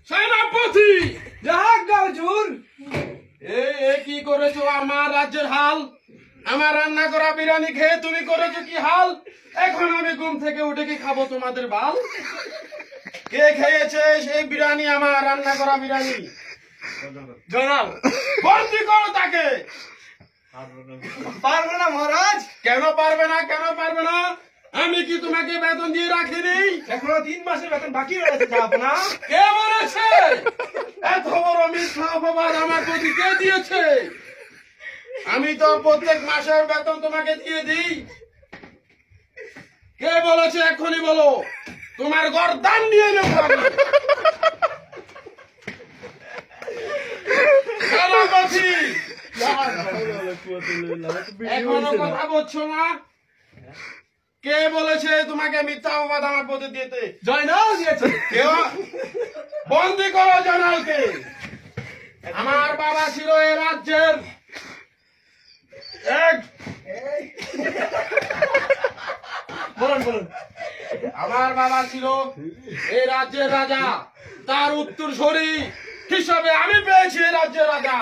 সেনাপতি হুজুর। কি করেছো আমার রাজ্যের হাল? আমার রান্না করা বিরিয়ানি খেয়ে তুমি করেছো কি হাল? এখন আমি ঘুম থেকে উঠে কি খাবো তোমাদের বাল? কে খেয়েছে সেই বিরিয়ানি, আমার রান্না করা বিরিয়ানি? জনাব বন্দি করো তাকে। পারবো না মহারাজ, কেন পারবে না? কেন পারবে না? আমি কি তোমাকে বেতন দিয়ে রাখিনি? এখনো 3 মাসের বেতন বাকি রয়েছে যাব না। কে বলেছে? এত বড় মিথ্যা অপবাদ আমার প্রতি কে দিয়েছে? আমি তো প্রত্যেক মাসের বেতন তোমাকে দিয়ে দিই। কে বলেছে এখনই বলো, তোমার গর্দান নিয়ে নেবো আমি। সেনাপতি, এখনো কথা বলছো না? কে বলেছে তোমাকে মিথ্যা অপবাদ আমার প্রতি দিতে? জয়নাল দিয়েছে। কেউ? বন্দি করো জয়নালকে। আমার বাবা ছিল এই রাজ্যের বলুন। আমার বাবা ছিল এই রাজ্যের রাজা, তার উত্তরসূরি হিসাবে আমি পেয়েছি এই রাজ্যের রাজা।